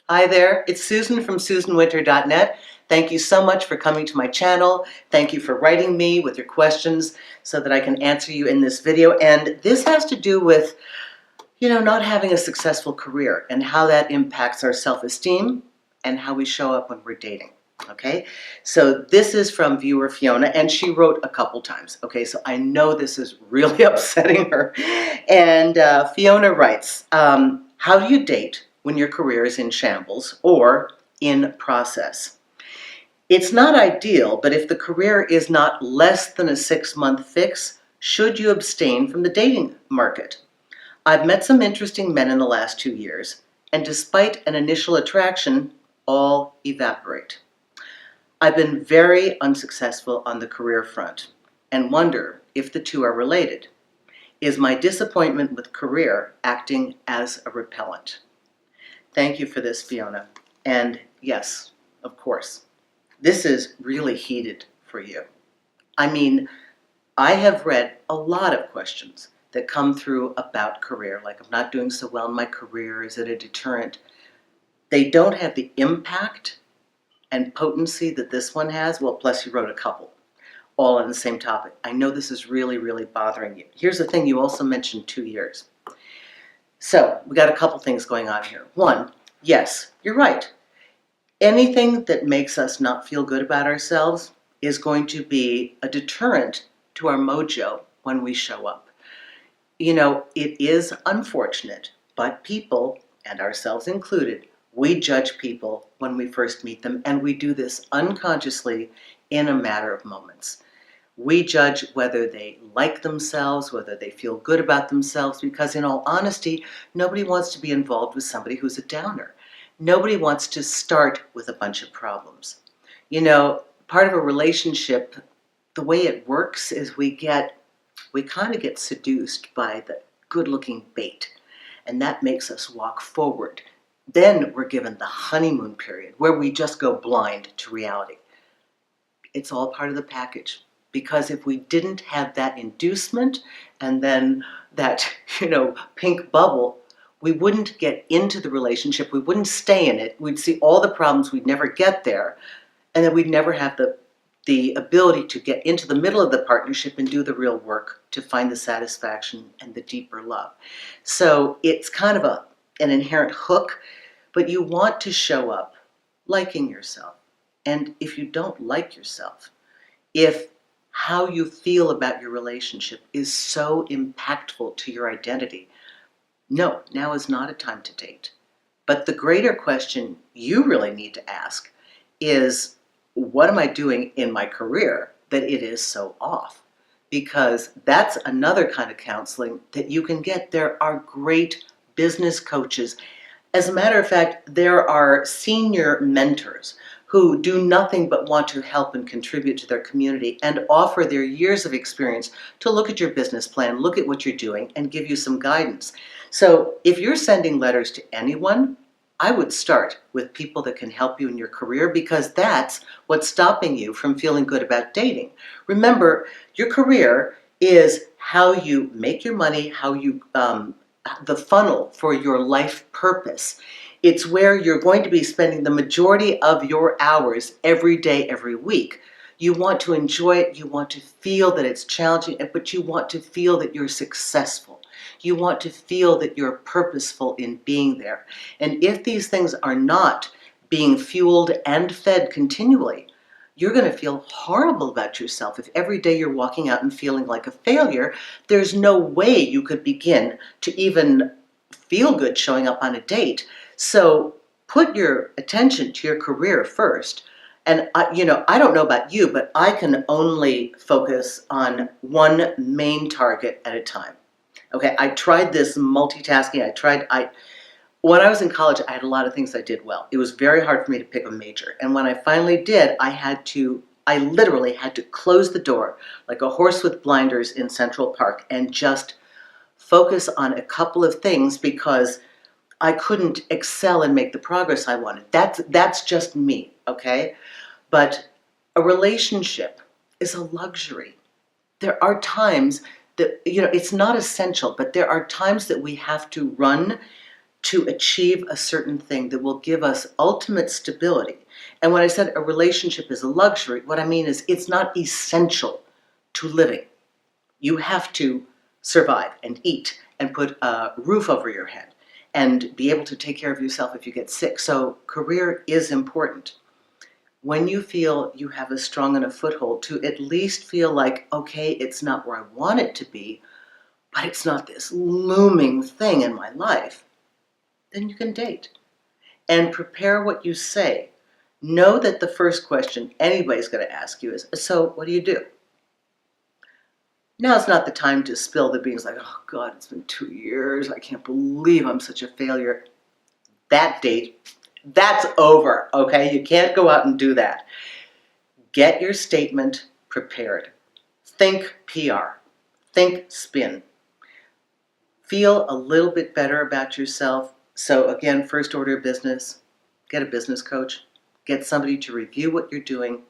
Hi there, it's Susan from SusanWinter.net. Thank you so much for coming to my channel. Thank you for writing me with your questions so that I can answer you in this video. And this has to do with, not having a successful career and how that impacts our self-esteem and how we show up when we're dating. Okay, so this is from viewer Fiona, and she wrote a couple times. Okay, so I know this is really upsetting her. And Fiona writes, how do you date when your career is in shambles or in process? It's not ideal, but if the career is not less than a 6-month fix, should you abstain from the dating market? I've met some interesting men in the last 2 years, and despite an initial attraction, all evaporate. I've been very unsuccessful on the career front and wonder if the two are related. Is my disappointment with career acting as a repellent? Thank you for this, Fiona. And yes, of course, this is really heated for you. I mean, I have read a lot of questions that come through about career, like I'm not doing so well in my career, is it a deterrent? They don't have the impact and potency that this one has. Well, plus you wrote a couple, all on the same topic. I know this is really, really bothering you. Here's the thing, you also mentioned 2 years. So we got a couple things going on here. One, yes, you're right. Anything that makes us not feel good about ourselves is going to be a deterrent to our mojo when we show up. It is unfortunate, but people, and ourselves included, we judge people when we first meet them, and we do this unconsciously in a matter of moments. We judge whether they like themselves, whether they feel good about themselves, because in all honesty, nobody wants to be involved with somebody who's a downer. Nobody wants to start with a bunch of problems. Part of a relationship, the way it works is we kind of get seduced by the good-looking bait, and that makes us walk forward. Then we're given the honeymoon period where we just go blind to reality. It's all part of the package, because if we didn't have that inducement and then that, pink bubble, we wouldn't get into the relationship, we wouldn't stay in it, we'd see all the problems, we'd never get there, and then we'd never have the ability to get into the middle of the partnership and do the real work to find the satisfaction and the deeper love. So it's kind of an inherent hook, but you want to show up liking yourself. And if you don't like yourself, if how you feel about your relationship is so impactful to your identity, no, now is not a time to date. But the greater question you really need to ask is, what am I doing in my career that it is so off? Because that's another kind of counseling that you can get. There are great business coaches. As a matter of fact, there are senior mentors who do nothing but want to help and contribute to their community and offer their years of experience to look at your business plan, look at what you're doing, and give you some guidance. So if you're sending letters to anyone, I would start with people that can help you in your career, because that's what's stopping you from feeling good about dating. Remember, your career is how you make your money, how you the funnel for your life purpose. It's where you're going to be spending the majority of your hours every day, every week. You want to enjoy it, you want to feel that it's challenging, but you want to feel that you're successful. You want to feel that you're purposeful in being there. And if these things are not being fueled and fed continually, you're going to feel horrible about yourself. If every day you're walking out and feeling like a failure, there's no way you could begin to even feel good showing up on a date. So put your attention to your career first. And I don't know about you, but I can only focus on one main target at a time. Okay, I tried this multitasking. When I was in college, I had a lot of things I did well. It was very hard for me to pick a major. And when I finally did, I literally had to close the door like a horse with blinders in Central Park and just focus on a couple of things, because I couldn't excel and make the progress I wanted. That's just me, okay? But a relationship is a luxury. There are times that, it's not essential, but there are times that we have to run to achieve a certain thing that will give us ultimate stability. And when I said a relationship is a luxury, what I mean is it's not essential to living. You have to survive and eat and put a roof over your head and be able to take care of yourself if you get sick. So career is important. When you feel you have a strong enough foothold to at least feel like, okay, it's not where I want it to be, but it's not this looming thing in my life, then you can date. And prepare what you say. Know that the first question anybody's going to ask you is, so what do you do? Now's not the time to spill the beans like, oh God, it's been 2 years. I can't believe I'm such a failure. That date, that's over, okay? You can't go out and do that. Get your statement prepared. Think PR. Think spin. Feel a little bit better about yourself. So again, first order of business, get a business coach. Get somebody to review what you're doing.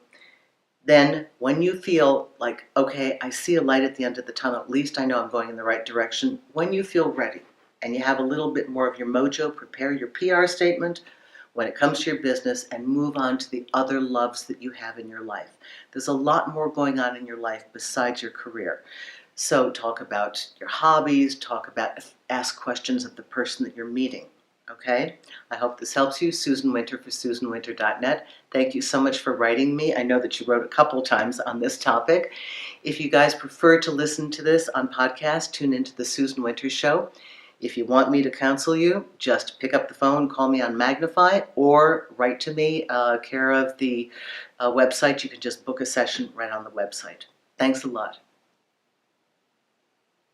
Then when you feel like, okay, I see a light at the end of the tunnel, at least I know I'm going in the right direction. When you feel ready and you have a little bit more of your mojo, prepare your PR statement when it comes to your business and move on to the other loves that you have in your life. There's a lot more going on in your life besides your career. So talk about your hobbies, ask questions of the person that you're meeting. Okay? I hope this helps you. Susan Winter for SusanWinter.net. Thank you so much for writing me. I know that you wrote a couple times on this topic. If you guys prefer to listen to this on podcast, tune into the Susan Winter Show. If you want me to counsel you, just pick up the phone, call me on Magnify, or write to me, care of the website. You can just book a session right on the website. Thanks a lot.